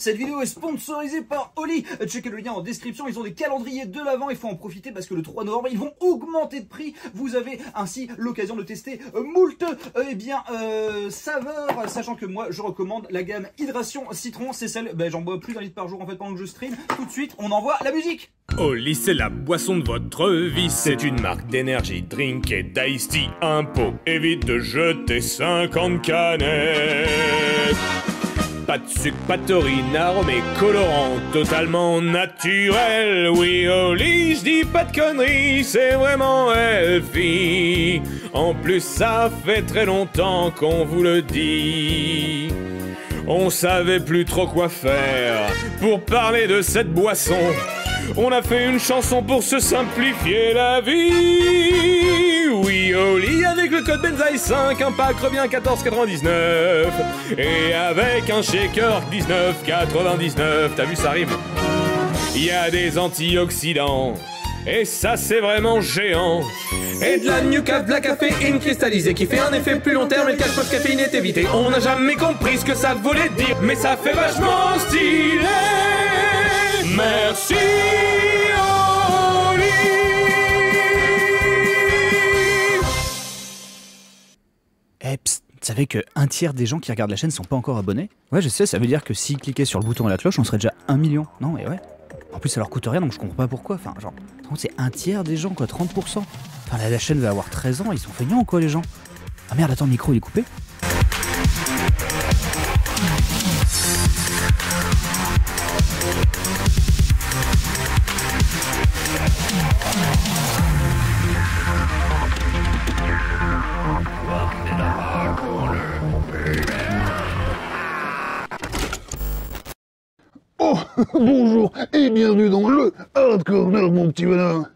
Cette vidéo est sponsorisée par Oli. Checkez le lien en description, ils ont des calendriers de l'Avent, il faut en profiter parce que le 3 novembre, ils vont augmenter de prix. Vous avez ainsi l'occasion de tester moult saveurs, sachant que moi, je recommande la gamme Hydration Citron. C'est celle, j'en bois plus d'un litre par jour en fait pendant que je stream. Tout de suite, on envoie la musique. Oli, c'est la boisson de votre vie. C'est une marque d'énergie, drink et d'ice tea. Impôt, évite de jeter 50 canettes. Pas de sucre, pas de taurine, arômé, colorant, totalement naturel. Oui, Oli, je dis pas de conneries, c'est vraiment healthy. En plus, ça fait très longtemps qu'on vous le dit. On savait plus trop quoi faire pour parler de cette boisson. On a fait une chanson pour se simplifier la vie. Oui, Oli, avec le code Benzaï 5, un pack revient 14,99. Et avec un shaker 19,99. T'as vu, ça rime. Il y a des antioxydants, et ça c'est vraiment géant. Et de la New Caf, de la caféine cristallisée qui fait un effet plus long terme et le cache-poche caféine est évité. On n'a jamais compris ce que ça voulait dire, mais ça fait vachement stylé. Merci Oli. Eh psst, tu savais que un tiers des gens qui regardent la chaîne sont pas encore abonnés? Ouais, je sais, ça veut dire que s'ils cliquaient sur le bouton et la cloche, on serait déjà 1 million. Non, mais ouais. En plus, ça leur coûte rien, donc je comprends pas pourquoi. Enfin, genre, c'est un tiers des gens, quoi, 30%. Enfin, la chaîne va avoir 13 ans, ils sont feignants, quoi, les gens. Ah merde, attends, le micro, il est coupé. Oh, bonjour et bienvenue dans le Hard Corner, mon petit bonhomme.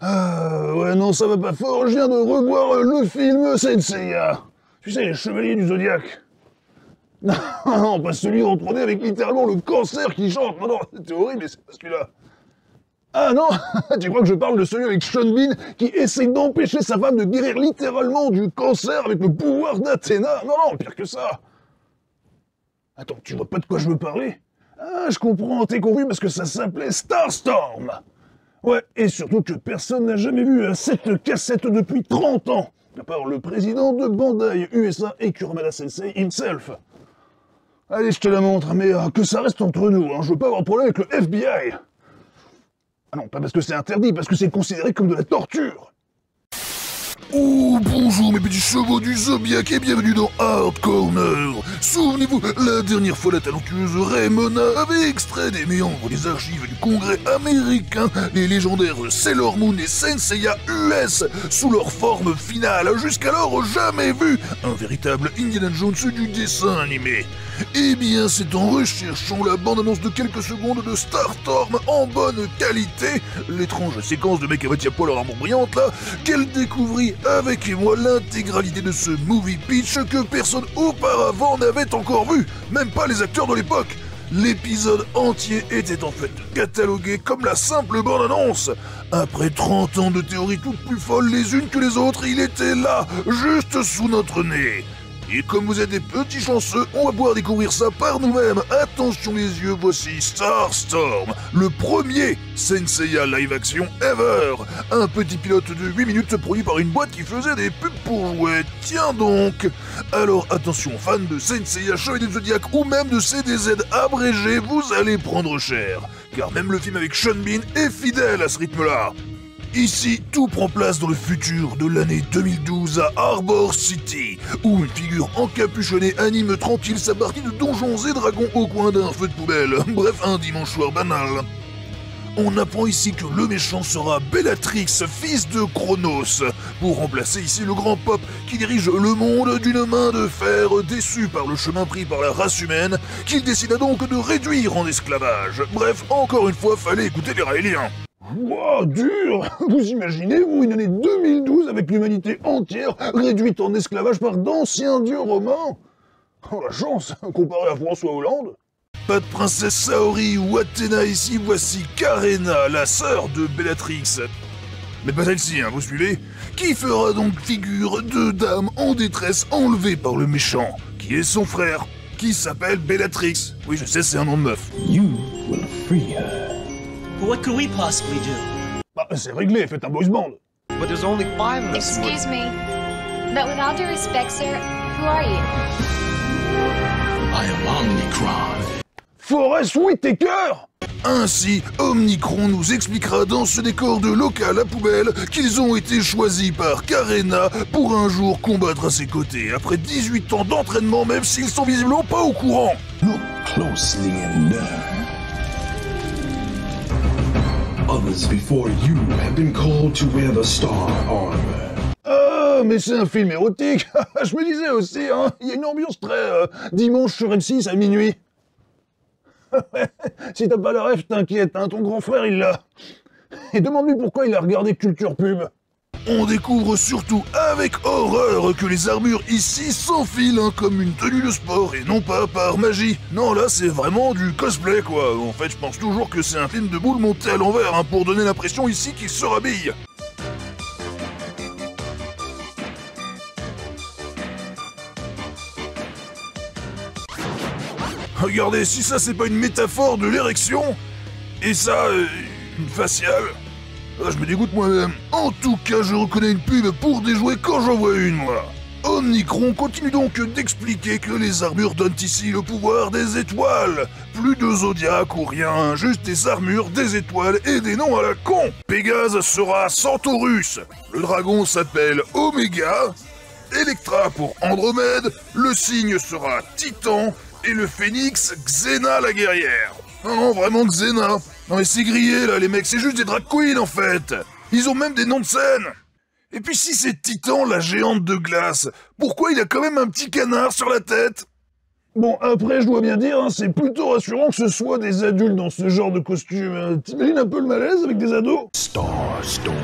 Ah, ouais, non, ça va pas fort, je viens de revoir le film Saint Seiya. Tu sais, les Chevaliers du Zodiaque. Non, pas celui en 3D avec littéralement le cancer qui chante. Non, c'était horrible, mais c'est pas celui-là. Ah non, tu crois que je parle de celui avec Sean Bean qui essaie d'empêcher sa femme de guérir littéralement du cancer avec le pouvoir d'Athéna? Non, pire que ça. Attends, tu vois pas de quoi je veux parler? Ah, je comprends, t'es convaincu parce que ça s'appelait Starstorm. Ouais, et surtout que personne n'a jamais vu cette cassette depuis 30 ans, à part le président de Bandai USA et Kurumada Sensei himself. Allez, je te la montre, mais que ça reste entre nous, hein, je veux pas avoir de problème avec le FBI. Ah non, pas parce que c'est interdit, parce que c'est considéré comme de la torture. Oh, bonjour mes petits chevaux du Zodiac et bienvenue dans Hard Corner. Souvenez-vous, la dernière fois la talentueuse Raymona avait extrait des méandres des archives du Congrès américain les légendaires Sailor Moon et Saint Seiya US sous leur forme finale, jusqu'alors jamais vue, un véritable Indiana Jones du dessin animé. Eh bien, c'est en recherchant la bande-annonce de quelques secondes de Starstorm en bonne qualité, l'étrange séquence de mec à moitié poil en armure brillante là, qu'elle découvrit avec moi l'intégralité de ce movie pitch que personne auparavant n'avait encore vu, même pas les acteurs de l'époque. L'épisode entier était en fait catalogué comme la simple bande-annonce. Après 30 ans de théories toutes plus folles les unes que les autres, il était là, juste sous notre nez. Et comme vous êtes des petits chanceux, on va pouvoir découvrir ça par nous-mêmes. Attention les yeux, voici Starstorm, le premier Saint Seiya live action ever. Un petit pilote de 8 minutes produit par une boîte qui faisait des pubs pour jouets. Tiens donc. Alors attention, fans de Saint Seiya, Chevalier du Zodiac ou même de CDZ abrégé, vous allez prendre cher. Car même le film avec Sean Bean est fidèle à ce rythme-là. Ici, tout prend place dans le futur de l'année 2012 à Harbor City, où une figure encapuchonnée anime tranquille sa partie de Donjons et Dragons au coin d'un feu de poubelle. Bref, un dimanche soir banal. On apprend ici que le méchant sera Bellatrix, fils de Chronos, pour remplacer ici le grand Pop qui dirige le monde d'une main de fer, déçu par le chemin pris par la race humaine, qu'il décida donc de réduire en esclavage. Bref, encore une fois, fallait écouter les Raéliens. Wow, dur! Vous imaginez, vous, une année 2012 avec l'humanité entière réduite en esclavage par d'anciens dieux romains? Oh la chance, comparé à François Hollande! Pas de princesse Saori ou Athéna ici, voici Karena, la sœur de Bellatrix. Mais pas celle-ci, hein, vous suivez? Qui fera donc figure de dame en détresse enlevée par le méchant, qui est son frère. qui s'appelle Bellatrix. Oui, je sais, c'est un nom de meuf. You will free her. But what could we possibly do? Bah, c'est réglé, faites un boys band. But there's only 5 of us. Excuse me, but with all due respect, sir, who are you? I am Omnicron. Forest Whitaker! Ainsi, Omnicron nous expliquera dans ce décor de local à poubelle qu'ils ont été choisis par Carena pour un jour combattre à ses côtés, après 18 ans d'entraînement, même s'ils sont visiblement pas au courant. Look closely and learn. Others before you have been called to wear the star armor. Ah, mais c'est un film érotique. Je me disais aussi, hein, il y a une ambiance très dimanche sur M6 à minuit. Si t'as pas la rêve, t'inquiète, hein, ton grand frère il l'a. Et demande-lui pourquoi il a regardé Culture Pub. On découvre surtout avec horreur que les armures ici s'enfilent hein, comme une tenue de sport et non pas par magie. Non, là c'est vraiment du cosplay quoi. En fait, je pense toujours que c'est un film de boule monté à l'envers hein, pour donner l'impression ici qu'il se rhabille. Regardez, si ça c'est pas une métaphore de l'érection, et ça, une faciale, je me dégoûte moi-même. En tout cas, je reconnais une pub pour des jouets quand j'en vois une, moi. Omnicron continue donc d'expliquer que les armures donnent ici le pouvoir des étoiles. Plus de zodiaque ou rien, juste des armures, des étoiles et des noms à la con. Pégase sera Centaurus, le dragon s'appelle Oméga, Electra pour Andromède, le cygne sera Titan, et le phénix, Xena la guerrière. Non, vraiment Xena. Non mais c'est grillé là les mecs, c'est juste des drag queens en fait. Ils ont même des noms de scène. Et puis si c'est Titan, la géante de glace, pourquoi il a quand même un petit canard sur la tête? Bon, après je dois bien dire, hein, c'est plutôt rassurant que ce soit des adultes dans ce genre de costume. T'imagines un peu le malaise avec des ados? Star Storm.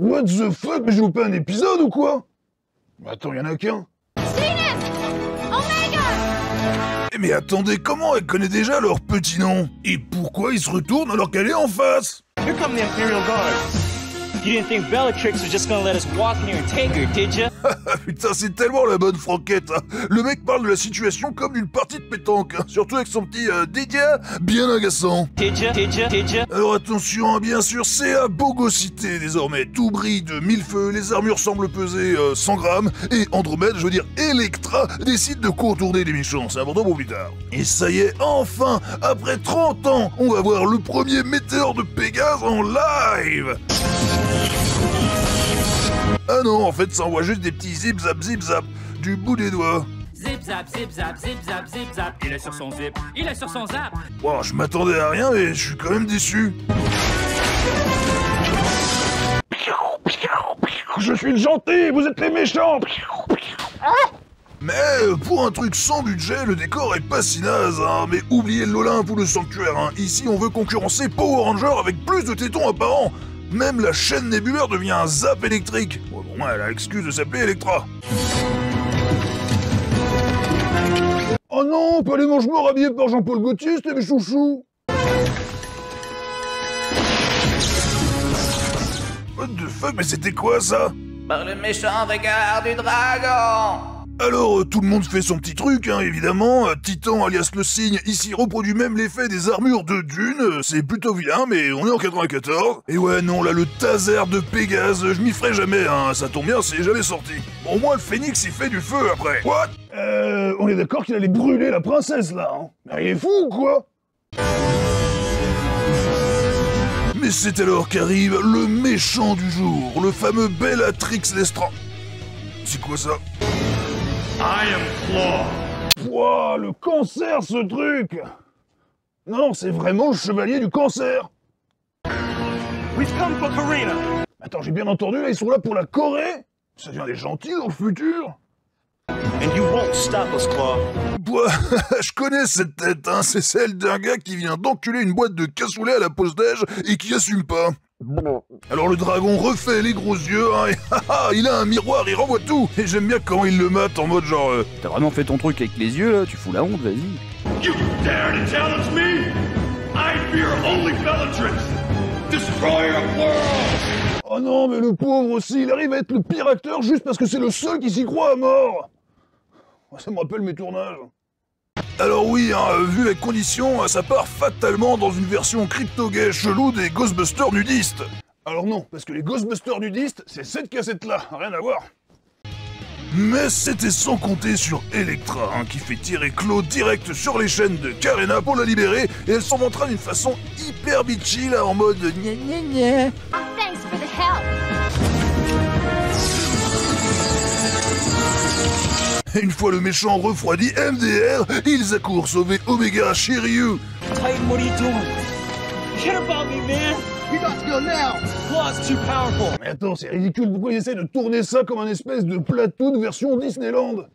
What the fuck, mais je loupe pas un épisode ou quoi? Attends, y'en a qu'un. Mais attendez, comment elle connaît déjà leur petit nom? Et pourquoi ils se retournent alors qu'elle est en face? Here come the Imperial Guard. You didn't think Bellatrix was just gonna let us walk in here and take her, did ya? Putain, c'est tellement la bonne franquette, hein. Le mec parle de la situation comme d'une partie de pétanque, hein. Surtout avec son petit dédia bien agaçant. Did ya? Alors attention, hein, bien sûr, c'est à Bogosité désormais. Tout brille de mille feux, les armures semblent peser 100 grammes, et Andromède, je veux dire Electra, décide de contourner les méchants. C'est important pour plus tard. Et ça y est, enfin, après 30 ans, on va voir le premier météore de Pégase en live. Ah non, en fait, ça envoie juste des petits zip-zap, du bout des doigts. Zip-zap, zip-zap, zip-zap, zip-zap. Il est sur son zip, il est sur son zap. Bon, je m'attendais à rien, mais je suis quand même déçu. Je suis le gentil, vous êtes les méchants. Mais pour un truc sans budget, le décor est pas si naze, hein. Mais oubliez l'Olympe ou le sanctuaire, hein. Ici, on veut concurrencer Power Ranger avec plus de tétons apparents. Même la chaîne nébulaire devient un zap électrique. Bon, elle a l'excuse de s'appeler Electra. Oh non, pas les mange-morts habillés par Jean-Paul Gaultier, c'était mes chouchous. What the fuck, mais c'était quoi ça? Par le méchant regard du dragon. Alors, tout le monde fait son petit truc, hein, évidemment. Titan, alias le cygne, ici reproduit même l'effet des armures de Dune. C'est plutôt vilain, mais on est en 94. Et ouais, non, là, le taser de Pégase, je m'y ferai jamais, hein. Ça tombe bien, c'est jamais sorti. Bon, au moins, le phénix, il fait du feu après. What? On est d'accord qu'il allait brûler la princesse, là, hein. Mais il est fou, ou quoi? Mais c'est alors qu'arrive le méchant du jour, le fameux Bellatrix Lestrange. C'est quoi ça? I am Claw. Pouah, le cancer, ce truc! Non, c'est vraiment le chevalier du cancer! We've come for Carena. Attends, j'ai bien entendu, là, ils sont là pour la Corée? Ça devient des gentils dans le futur? And you won't stop us, Claw. Pouah, je connais cette tête, hein, c'est celle d'un gars qui vient d'enculer une boîte de cassoulet à la pause déj et qui assume pas. Alors le dragon refait les gros yeux, hein, et il a un miroir, il renvoie tout. Et j'aime bien comment il le mate en mode genre... T'as vraiment fait ton truc avec les yeux là, tu fous la honte, vas-y. You dare to challenge me? I fear only Bellatrix, destroyer of worlds. Oh Oh non, mais le pauvre aussi, il arrive à être le pire acteur juste parce que c'est le seul qui s'y croit à mort. Ça me rappelle mes tournages. Alors oui, hein, vu les conditions, ça part fatalement dans une version crypto-gay chelou des Ghostbusters nudistes. Alors non, parce que les Ghostbusters nudistes, c'est cette cassette-là, rien à voir. Mais c'était sans compter sur Elektra, hein, qui fait tirer Claude direct sur les chaînes de Carena pour la libérer, et elle s'en vantera d'une façon hyper bitchy, là, en mode gna gna gna. Thanks for the help. Et une fois le méchant refroidi MDR, ils accourent sauver Omega Shiryu. Titan, what are you doing? Forget about me, man! We got to go now! Claw's too powerful! Mais attends, c'est ridicule, pourquoi ils essaient de tourner ça comme un espèce de Platoon version Disneyland?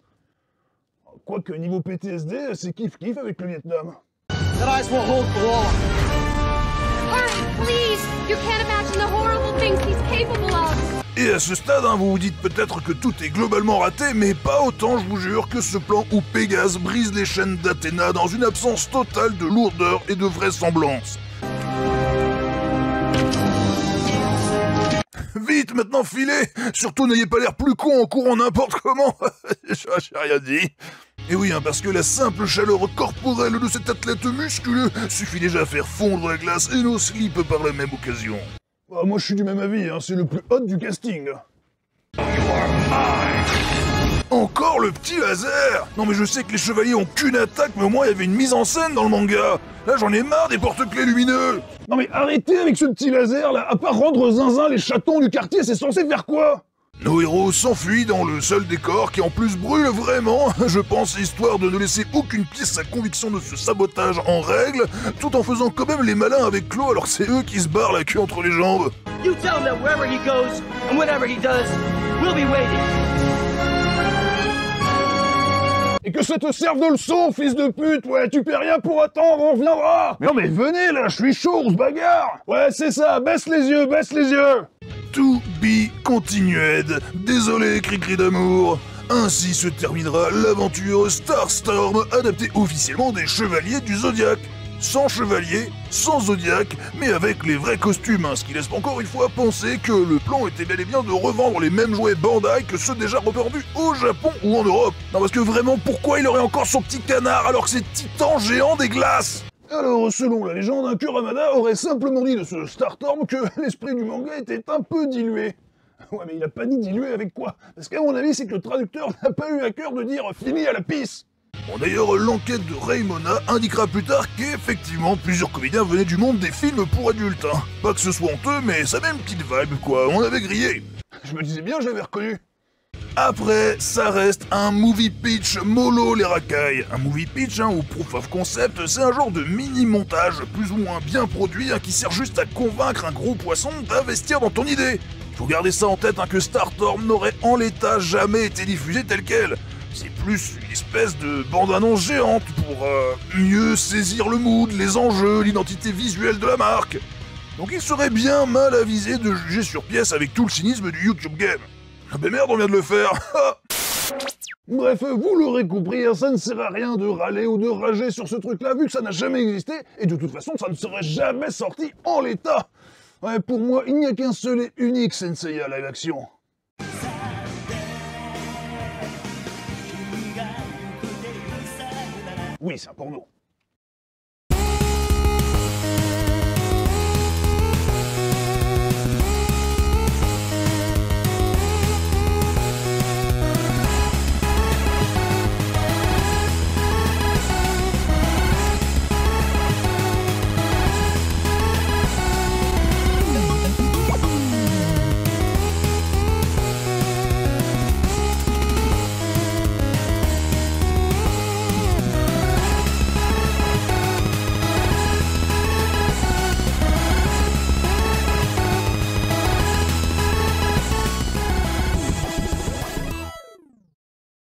Quoique niveau PTSD, c'est kiff-kiff avec le Vietnam. That ice won't hold for long! Hurry, please! You can't imagine the horrible things he's capable of! Et à ce stade, hein, vous vous dites peut-être que tout est globalement raté, mais pas autant, je vous jure, que ce plan où Pégase brise les chaînes d'Athéna dans une absence totale de lourdeur et de vraisemblance. Vite, maintenant filez! Surtout n'ayez pas l'air plus con en courant n'importe comment. J'ai rien dit. Et oui, hein, parce que la simple chaleur corporelle de cet athlète musculeux suffit déjà à faire fondre la glace et nos slips par la même occasion. Bah, moi je suis du même avis, hein, c'est le plus hot du casting. Encore le petit laser! Non mais je sais que les chevaliers ont qu'une attaque, mais au moins il y avait une mise en scène dans le manga. Là j'en ai marre des porte-clés lumineux. Non mais arrêtez avec ce petit laser là, à part rendre zinzin les chatons du quartier, c'est censé faire quoi? Nos héros s'enfuient dans le seul décor qui en plus brûle vraiment, je pense, histoire de ne laisser aucune pièce à conviction de ce sabotage en règle, tout en faisant quand même les malins avec Claude alors que c'est eux qui se barrent la queue entre les jambes. You tell him that wherever he goes, and whatever he does, we'll be waiting! Et que ça te serve de leçon, fils de pute, ouais, tu paies rien pour attendre, on reviendra! Mais non mais venez là, je suis chaud, on se bagarre! Ouais, c'est ça, baisse les yeux, baisse les yeux! To be continued. Désolé, cri-cri d'amour. Ainsi se terminera l'aventure Starstorm, adaptée officiellement des Chevaliers du Zodiaque. Sans chevalier, sans Zodiaque, mais avec les vrais costumes, hein, ce qui laisse encore une fois penser que le plan était bel et bien de revendre les mêmes jouets Bandai que ceux déjà revendus au Japon ou en Europe. Non parce que vraiment, pourquoi il aurait encore son petit canard alors que c'est Titan géant des glaces? Alors, selon la légende, Kuramada aurait simplement dit de ce Starstorm que l'esprit du manga était un peu dilué. Ouais, mais il a pas dit dilué avec quoi? Parce qu'à mon avis, c'est que le traducteur n'a pas eu à cœur de dire « fini à la pisse ». Bon, d'ailleurs, l'enquête de Raimona indiquera plus tard qu'effectivement, plusieurs comédiens venaient du monde des films pour adultes. Hein. Pas que ce soit honteux, mais ça met une petite vibe, quoi. On avait grillé. Je me disais bien, je l'avais reconnu. Après, ça reste un movie pitch mollo les racailles. Un movie pitch, hein, ou proof of concept, c'est un genre de mini-montage plus ou moins bien produit hein, qui sert juste à convaincre un gros poisson d'investir dans ton idée. Faut garder ça en tête hein, que Starstorm n'aurait en l'état jamais été diffusé tel quel. C'est plus une espèce de bande-annonce géante pour mieux saisir le mood, les enjeux, l'identité visuelle de la marque. Donc il serait bien mal avisé de juger sur pièce avec tout le cynisme du YouTube Game. Ah ben merde, on vient de le faire. Bref, vous l'aurez compris, ça ne sert à rien de râler ou de rager sur ce truc-là, vu que ça n'a jamais existé, et de toute façon, ça ne serait jamais sorti en l'état. Ouais, pour moi, il n'y a qu'un seul et unique Senseiya live action. Oui, c'est un porno.